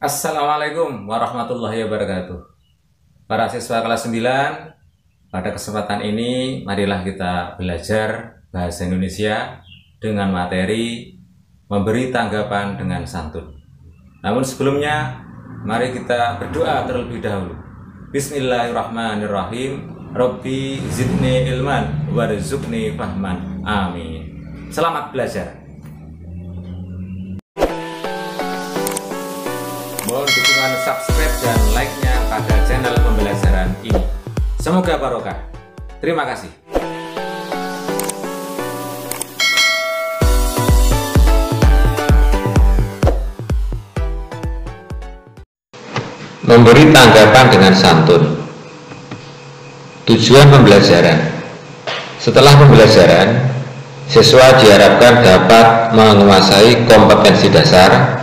Assalamualaikum warahmatullahi wabarakatuh. Para siswa kelas 9, pada kesempatan ini marilah kita belajar bahasa Indonesia dengan materi memberi tanggapan dengan santun. Namun sebelumnya, mari kita berdoa terlebih dahulu. Bismillahirrahmanirrahim. Rabbi zidni ilman warzuqni fahman. Amin. Selamat belajar. Mohon dukungan subscribe dan like-nya pada channel pembelajaran ini. Semoga barokah. Terima kasih. Memberi tanggapan dengan santun. Tujuan pembelajaran. Setelah pembelajaran, siswa diharapkan dapat menguasai kompetensi dasar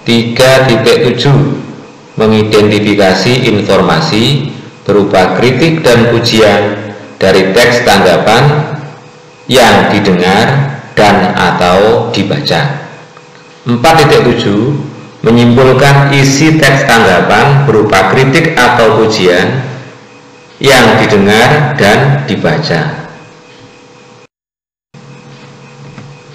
3.7, mengidentifikasi informasi berupa kritik dan pujian dari teks tanggapan yang didengar dan atau dibaca. 4.7, menyimpulkan isi teks tanggapan berupa kritik atau pujian yang didengar dan dibaca.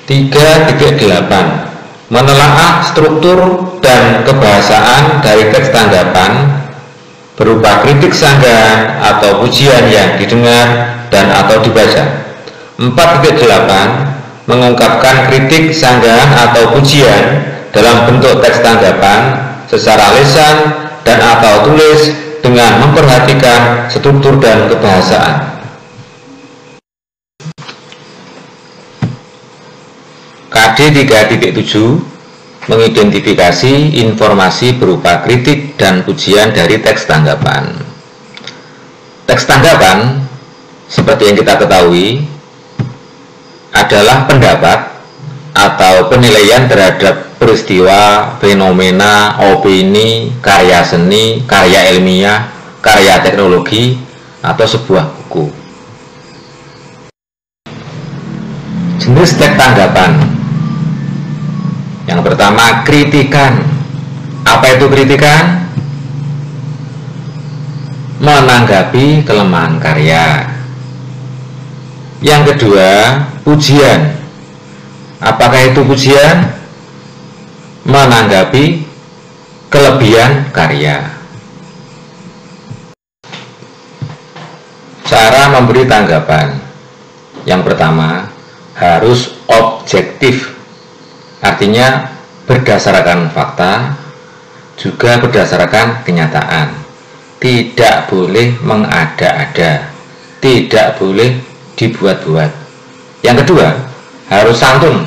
3.8, menelaah struktur dan kebahasaan dari teks tanggapan berupa kritik sanggahan atau pujian yang didengar dan atau dibaca. 4.8, mengungkapkan kritik sanggahan atau pujian dalam bentuk teks tanggapan secara lisan dan atau tulis dengan memperhatikan struktur dan kebahasaan. KD 3.7, mengidentifikasi informasi berupa kritik dan pujian dari teks tanggapan. Teks tanggapan, seperti yang kita ketahui, adalah pendapat atau penilaian terhadap peristiwa, fenomena, opini, karya seni, karya ilmiah, karya teknologi, atau sebuah buku. Jenis teks tanggapan. Yang pertama, kritikan. Apa itu kritikan? Menanggapi kelemahan karya. Yang kedua, pujian. Apakah itu pujian? Menanggapi kelebihan karya. Cara memberi tanggapan. Yang pertama, harus objektif. Artinya berdasarkan fakta, juga berdasarkan kenyataan. Tidak boleh mengada-ada, tidak boleh dibuat-buat. Yang kedua, harus santun.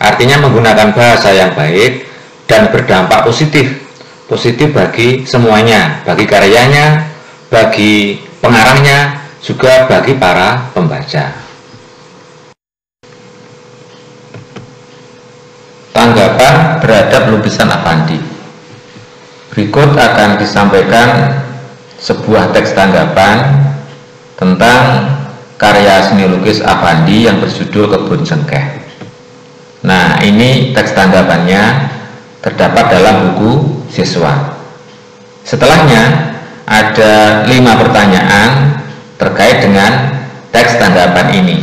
Artinya menggunakan bahasa yang baik dan berdampak positif. Positif bagi semuanya, bagi karyanya, bagi pengarangnya, juga bagi para pembaca. Tanggapan terhadap lukisan Affandi. Berikut akan disampaikan sebuah teks tanggapan tentang karya seni lukis Affandi yang berjudul Kebun Cengkeh. Nah, ini teks tanggapannya terdapat dalam buku siswa. Setelahnya ada 5 pertanyaan terkait dengan teks tanggapan ini.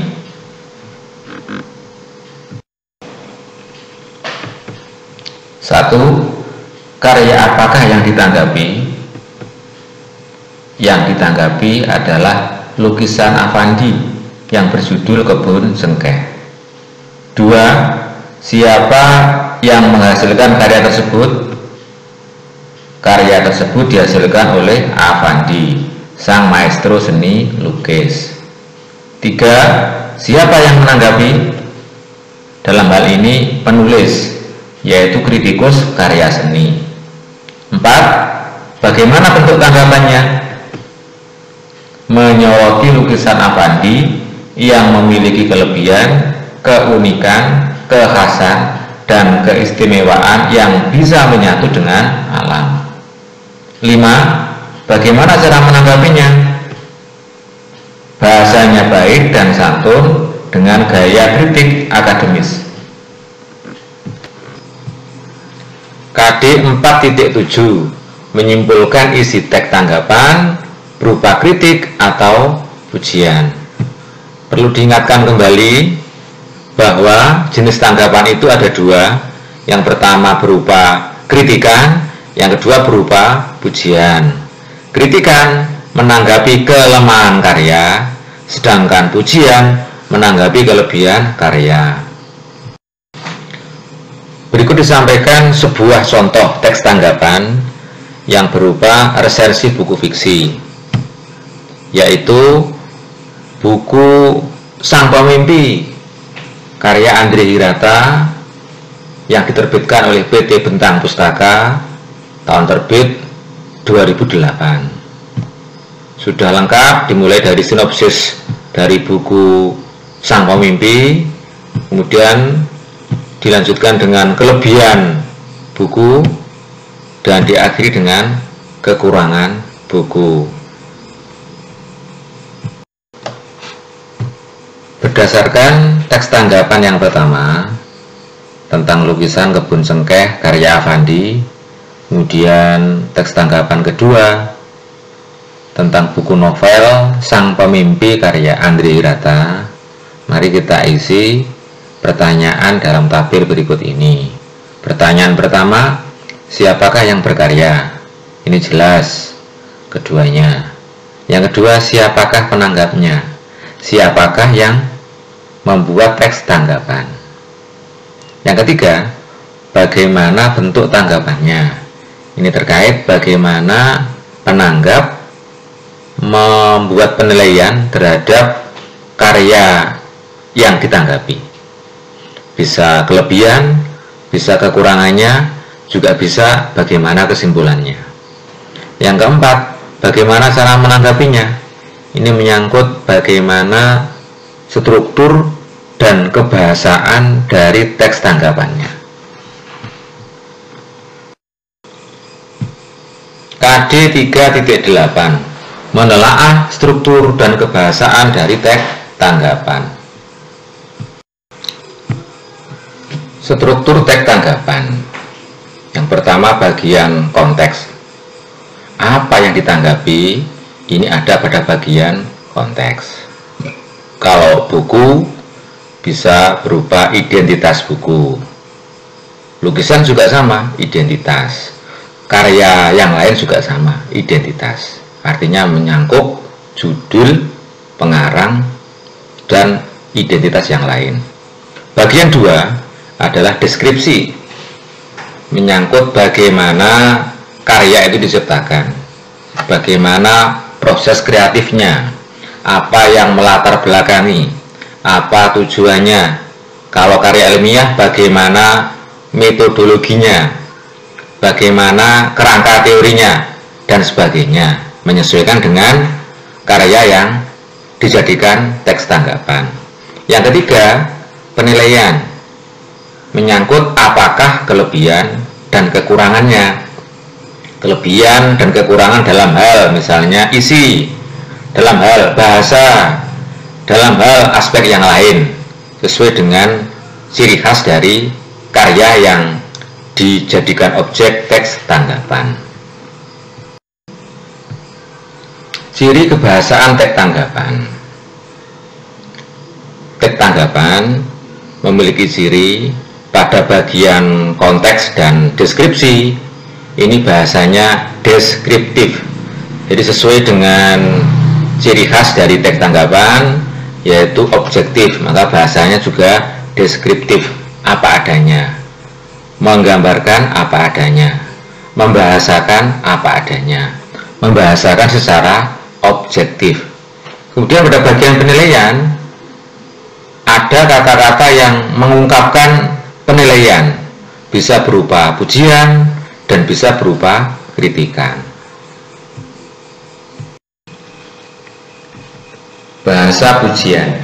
1. Karya apakah yang ditanggapi? Yang ditanggapi adalah lukisan Affandi yang berjudul Kebun Cengkeh. 2. Siapa yang menghasilkan karya tersebut? Karya tersebut dihasilkan oleh Affandi, sang maestro seni lukis. 3. Siapa yang menanggapi? Dalam hal ini penulis, yaitu kritikus karya seni. 4. Bagaimana bentuk tanggapannya? Menyoroti lukisan Affandi yang memiliki kelebihan, keunikan, kekhasan, dan keistimewaan yang bisa menyatu dengan alam. 5. Bagaimana cara menanggapinya? Bahasanya baik dan santun dengan gaya kritik akademis. KD KD 4.7 menyimpulkan isi teks tanggapan berupa kritik atau pujian. Perlu diingatkan kembali bahwa jenis tanggapan itu ada dua. Yang pertama berupa kritikan, yang kedua berupa pujian. Kritikan menanggapi kelemahan karya, sedangkan pujian menanggapi kelebihan karya. Berikut disampaikan sebuah contoh teks tanggapan yang berupa resensi buku fiksi, yaitu buku Sang Pemimpi karya Andre Hirata yang diterbitkan oleh PT Bentang Pustaka, tahun terbit 2008. Sudah lengkap, dimulai dari sinopsis dari buku Sang Pemimpi, kemudian dilanjutkan dengan kelebihan buku, dan diakhiri dengan kekurangan buku. Berdasarkan teks tanggapan yang pertama tentang lukisan Kebun Cengkeh karya Avandi, kemudian teks tanggapan kedua tentang buku novel Sang Pemimpi karya Andre Hirata, mari kita isi pertanyaan dalam tabel berikut ini. Pertanyaan pertama, siapakah yang berkarya? Ini jelas keduanya. Yang kedua, siapakah penanggapnya? Siapakah yang membuat teks tanggapan? Yang ketiga, bagaimana bentuk tanggapannya? Ini terkait bagaimana penanggap membuat penilaian terhadap karya yang ditanggapi. Bisa kelebihan, bisa kekurangannya, juga bisa bagaimana kesimpulannya. Yang keempat, bagaimana cara menanggapinya? Ini menyangkut bagaimana struktur dan kebahasaan dari teks tanggapannya. KD 3.8 menelaah struktur dan kebahasaan dari teks tanggapan. Struktur teks tanggapan. Yang pertama, bagian konteks. Apa yang ditanggapi? Ini ada pada bagian konteks. Kalau buku bisa berupa identitas buku. Lukisan juga sama, identitas. Karya yang lain juga sama, identitas. Artinya menyangkut judul, pengarang, dan identitas yang lain. Bagian 2 adalah deskripsi, menyangkut bagaimana karya itu diciptakan, bagaimana proses kreatifnya, apa yang melatar belakangi, apa tujuannya, kalau karya ilmiah bagaimana metodologinya, bagaimana kerangka teorinya, dan sebagainya, menyesuaikan dengan karya yang dijadikan teks tanggapan. Yang ketiga, penilaian, menyangkut apakah kelebihan dan kekurangannya. Kelebihan dan kekurangan dalam hal misalnya isi, dalam hal bahasa, dalam hal aspek yang lain, sesuai dengan ciri khas dari karya yang dijadikan objek teks tanggapan. Ciri kebahasaan teks tanggapan. Teks tanggapan memiliki ciri pada bagian konteks dan deskripsi, ini bahasanya deskriptif. Jadi sesuai dengan ciri khas dari teks tanggapan, yaitu objektif, maka bahasanya juga deskriptif, apa adanya, menggambarkan apa adanya, membahasakan apa adanya, membahasakan secara objektif. Kemudian pada bagian penilaian, ada kata-kata yang mengungkapkan penilaian, bisa berupa pujian dan bisa berupa kritikan. Bahasa pujian.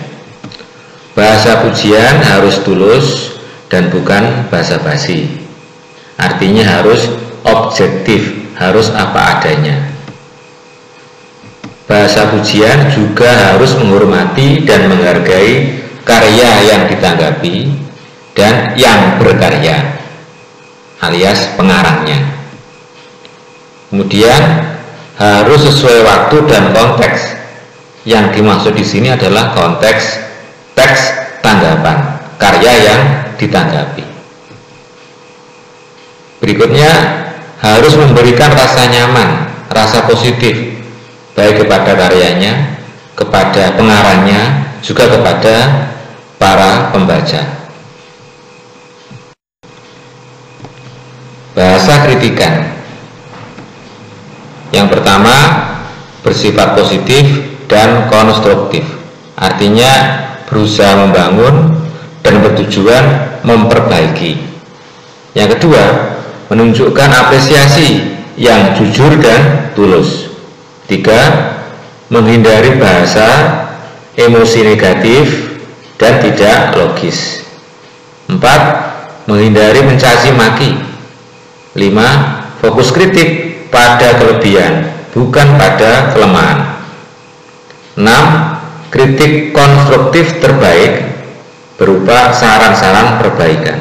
Bahasa pujian harus tulus dan bukan basa-basi. Artinya harus objektif, harus apa adanya. Bahasa pujian juga harus menghormati dan menghargai karya yang ditanggapi dan yang berkarya. alias pengarangnya. Kemudian harus sesuai waktu dan konteks. Yang dimaksud di sini adalah konteks teks tanggapan, karya yang ditanggapi. Berikutnya, harus memberikan rasa nyaman, rasa positif, baik kepada karyanya, kepada pengarangnya, juga kepada para pembaca. Bahasa kritikan. Yang pertama, bersifat positif dan konstruktif. Artinya berusaha membangun dan bertujuan memperbaiki. Yang kedua, menunjukkan apresiasi yang jujur dan tulus. Tiga, menghindari bahasa emosi negatif dan tidak logis. Empat, menghindari mencaci maki. Lima, fokus kritik pada kelebihan, bukan pada kelemahan. 6. Kritik konstruktif terbaik berupa saran-saran perbaikan.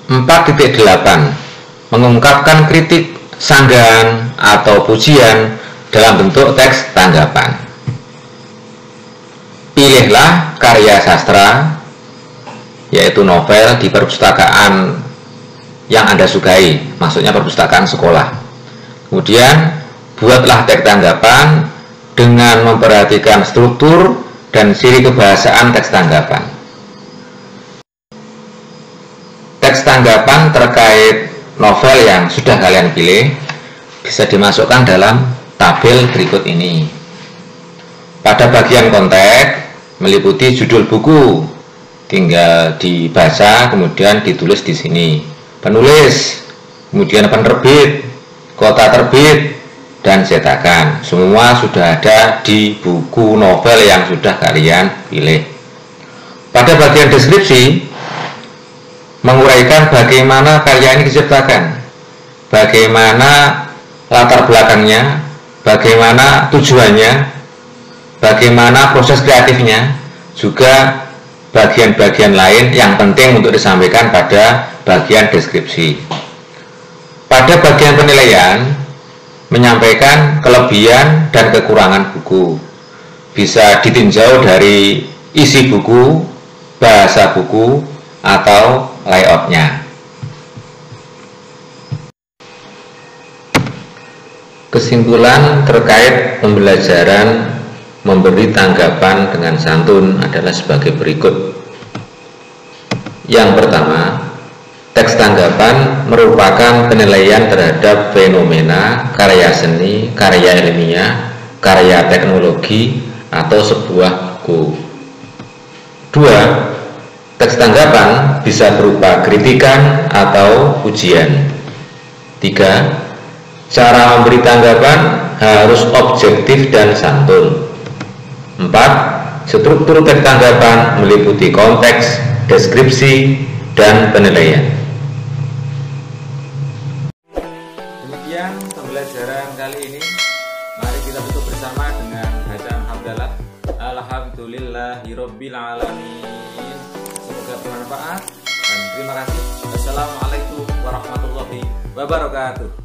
4.8. Mengungkapkan kritik, sanggahan, atau pujian dalam bentuk teks tanggapan. Pilihlah karya sastra, yaitu novel, di perpustakaan yang Anda sukai, maksudnya perpustakaan sekolah. Kemudian buatlah teks tanggapan dengan memperhatikan struktur dan ciri kebahasaan teks tanggapan. Teks tanggapan terkait novel yang sudah kalian pilih bisa dimasukkan dalam tabel berikut ini. Pada bagian konteks meliputi judul buku, tinggal dibaca kemudian ditulis di sini. Penulis, kemudian penerbit, kota terbit, dan cetakan. Semua sudah ada di buku novel yang sudah kalian pilih. Pada bagian deskripsi, menguraikan bagaimana karya ini diciptakan, bagaimana latar belakangnya, bagaimana tujuannya, bagaimana proses kreatifnya, juga bagian-bagian lain yang penting untuk disampaikan pada bagian deskripsi. Pada bagian penilaian, menyampaikan kelebihan dan kekurangan buku. Bisa ditinjau dari isi buku, bahasa buku, atau layoutnya. Kesimpulan terkait pembelajaran memberi tanggapan dengan santun adalah sebagai berikut. Yang pertama, teks tanggapan merupakan penilaian terhadap fenomena, karya seni, karya ilmiah, karya teknologi, atau sebuah buku. Dua, teks tanggapan bisa berupa kritikan atau pujian. Tiga, cara memberi tanggapan harus objektif dan santun. Empat, struktur teks tanggapan meliputi konteks, deskripsi, dan penilaian. Demikian pembelajaran kali ini. Mari kita tutup bersama dengan bacaan hamdalah. Alhamdulillahirabbil alamin. Semoga bermanfaat dan terima kasih. Wassalamualaikum warahmatullahi wabarakatuh.